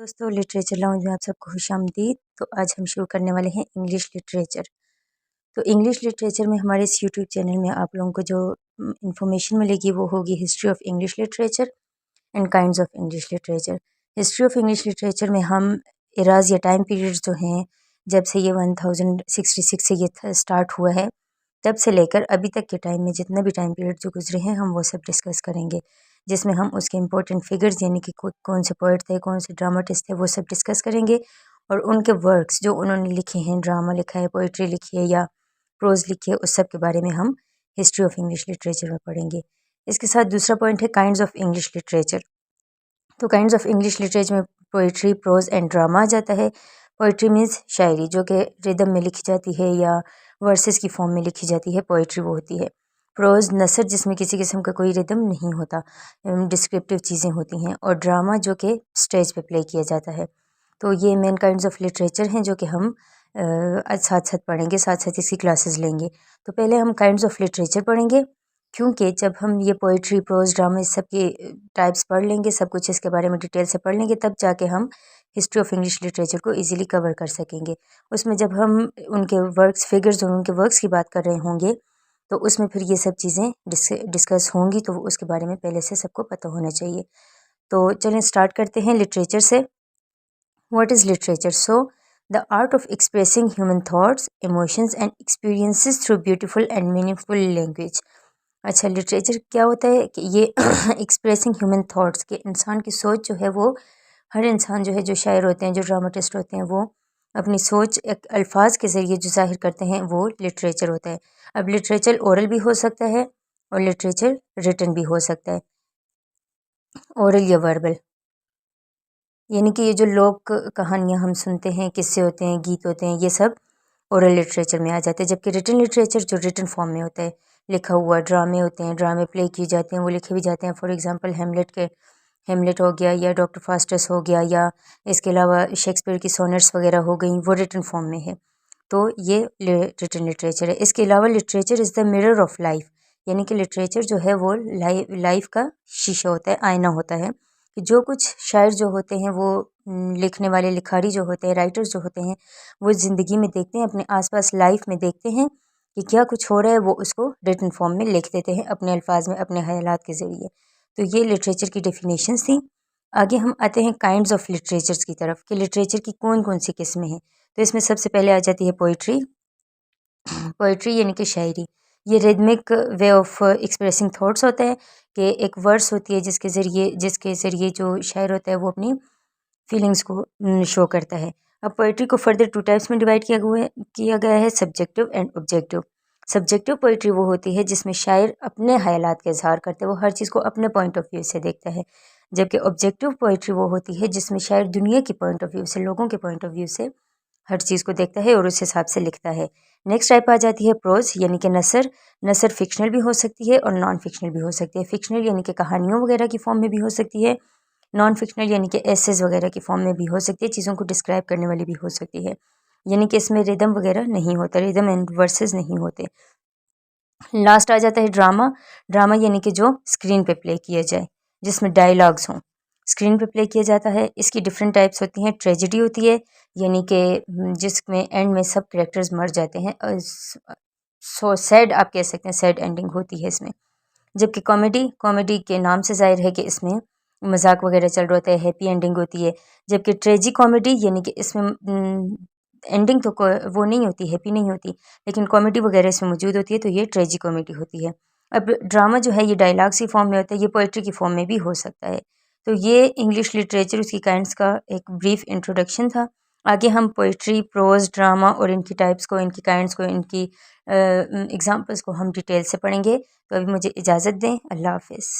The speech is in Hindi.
दोस्तों लिटरेचर लाउंज में आप सबको खुशामदीद। तो आज हम शुरू करने वाले हैं इंग्लिश लिटरेचर। तो इंग्लिश लिटरेचर में हमारे इस यूट्यूब चैनल में आप लोगों को जो इन्फॉर्मेशन मिलेगी वो होगी history of English literature and kinds of English literature. History of English literature में हम इराज या टाइम पीरियड्स जो हैं, जब से ये 1066 से ये स्टार्ट हुआ है तब से लेकर अभी तक के टाइम में जितने भी टाइम पीरियड जो गुजरे हैं हम वो सब डिस्कस करेंगे, जिसमें हम उसके इंपॉर्टेंट फिगर्स यानी कि कौन से पोइट थे, कौन से ड्रामाटिस्ट थे, वो सब डिस्कस करेंगे। और उनके वर्क्स जो उन्होंने लिखे हैं, ड्रामा लिखा है, पोइट्री लिखी है या प्रोज लिखी है, उस सब के बारे में हम हिस्ट्री ऑफ इंग्लिश लिटरेचर में पढ़ेंगे। इसके साथ दूसरा पॉइंट है काइंड्स ऑफ इंग्लिश लिटरेचर। तो काइंड्स ऑफ इंग्लिश लिटरेचर में पोइट्री, प्रोज एंड ड्रामा आ जाता है। पोइट्री मीन्स शायरी जो कि रिदम में लिखी जाती है या वर्सेस की फॉर्म में लिखी जाती है, पोइट्री वो होती है। प्रोज नसर जिसमें किसी किस्म का कोई रिदम नहीं होता, डिस्क्रिप्टिव चीज़ें होती हैं। और ड्रामा जो कि स्टेज पे प्ले किया जाता है। तो ये मेन काइंड्स ऑफ लिटरेचर हैं जो कि हम साथ साथ पढ़ेंगे, साथ साथ इसकी क्लासेस लेंगे। तो पहले हम काइंड्स ऑफ लिटरेचर पढ़ेंगे, क्योंकि जब हम ये पोइट्री, प्रोज, ड्रामा इस सब के टाइप्स पढ़ लेंगे, सब कुछ इसके बारे में डिटेल से पढ़ लेंगे, तब जाके हम हिस्ट्री ऑफ इंग्लिश लिटरेचर को इजीली कवर कर सकेंगे। उसमें जब हम उनके वर्क्स, फिगर्स और उनके वर्क्स की बात कर रहे होंगे तो उसमें फिर ये सब चीज़ें डिस्कस होंगी, तो उसके बारे में पहले से सबको पता होना चाहिए। तो चलें स्टार्ट करते हैं लिटरेचर से। What is literature? So the art of expressing human thoughts, emotions and experiences through beautiful and meaningful language. अच्छा, लिटरेचर क्या होता है कि ये एक्सप्रेसिंग ह्यूमन थॉट्स, के इंसान की सोच जो है वो, हर इंसान जो है, जो शायर होते हैं, जो ड्रामाटिस्ट होते हैं, वो अपनी सोच एक अल्फाज के ज़रिए जो ज़ाहिर करते हैं वो लिटरेचर होता है। अब लिटरेचर ओरल भी हो सकता है और लिटरेचर रिटन भी हो सकता है, ओरल या वर्बल। यानी कि ये जो लोक कहानियाँ हम सुनते हैं, किस्से होते हैं, गीत होते हैं, ये सब ओरल लिटरेचर में आ जाते हैं। जबकि रिटन लिटरेचर जो रिटन फॉर्म में होता है, लिखा हुआ, ड्रामे होते हैं, ड्रामे प्ले किए जाते हैं, वो लिखे भी जाते हैं। फॉर एग्जांपल हेमलेट हो गया या डॉक्टर फास्टस हो गया, या इसके अलावा शेक्सपियर की सोनेट्स वगैरह हो गई, वो रिटन फॉर्म में है। तो ये रिटन लिटरेचर है। इसके अलावा literature is the mirror of life, यानी कि लिटरेचर जो है वो लाइफ का शीशा होता है, आईना होता है। कि जो कुछ शायर जो होते हैं वो लिखने वाले, लिखारी जो होते हैं, राइटर्स जो होते हैं, वो ज़िंदगी में देखते हैं, अपने आसपास लाइफ में देखते हैं कि क्या कुछ हो रहा है, वो उसको रिटन फॉर्म में लिख देते हैं अपने अल्फाज में, अपने ख्यालात के ज़रिए। तो ये लिटरेचर की डेफिनेशंस थी। आगे हम आते हैं काइंड्स ऑफ लिटरेचर्स की तरफ, कि लिटरेचर की कौन कौन सी किस्में हैं। तो इसमें सबसे पहले आ जाती है पोइट्री। पोइट्री यानी कि शायरी, ये rhythmic way of expressing thoughts होता है, कि एक वर्स होती है जिसके ज़रिए जो शायर होता है वो अपनी फीलिंग्स को शो करता है। अब पोइट्री को फर्दर टू टाइप्स में डिवाइड किया गया है, subjective and objective. Subjective poetry वो होती है जिसमें शायर अपने ख्यालात का इजहार करते हैं, वो हर चीज़ को अपने पॉइंट ऑफ व्यू से देखता है। जबकि ऑब्जेक्टिव पोइट्री वो होती है जिसमें शायर दुनिया की पॉइंट ऑफ व्यू से, लोगों के पॉइंट ऑफ व्यू से हर चीज़ को देखता है और उस हिसाब से लिखता है। नेक्स्ट टाइप आ जाती है प्रोज, यानी कि नसर। नसर फिक्शनल भी हो सकती है और नॉन फिक्शनल भी हो सकती है। फिक्शनल यानी कि कहानियों वगैरह की फॉर्म में भी हो सकती है, नॉन फिक्शनल यानी कि एसेज वगैरह की फॉर्म में भी हो सकती है, चीज़ों को डिस्क्राइब करने वाली भी हो सकती है। यानी कि इसमें रिदम वगैरह नहीं होता, रिदम एंड वर्सेस नहीं होते। लास्ट आ जाता है ड्रामा। ड्रामा यानी कि जो स्क्रीन पे प्ले किया जाए, जिसमें डायलॉग्स हों, स्क्रीन पे प्ले किया जाता है। इसकी डिफरेंट टाइप्स होती हैं। ट्रेजेडी होती है, यानी कि जिसमें एंड में सब कैरेक्टर्स मर जाते हैं, सो सैड आप कह सकते हैं, सैड एंडिंग होती है इसमें। जबकि कॉमेडी, कॉमेडी के नाम से जाहिर है कि इसमें मजाक वगैरह चल रहा होता है, हैप्पी एंडिंग होती है। जबकि ट्रेजी कॉमेडी यानी कि इसमें एंडिंग तो वो नहीं होती, हैप्पी नहीं होती, लेकिन कॉमेडी वगैरह इसमें मौजूद होती है, तो ये ट्रेजी कॉमेडी होती है। अब ड्रामा जो है ये डायलॉग्स की फॉर्म में होता है, ये पोइट्री की फॉर्म में भी हो सकता है। तो ये इंग्लिश लिटरेचर, उसकी काइंड्स का एक ब्रीफ इंट्रोडक्शन था। आगे हम पोइट्री, प्रोज, ड्रामा और इनकी टाइप्स को, इनकी काइंड्स को, इनकी एग्जाम्पल्स को हम डिटेल से पढ़ेंगे। तो अभी मुझे इजाज़त दें। अल्लाह हाफिज़।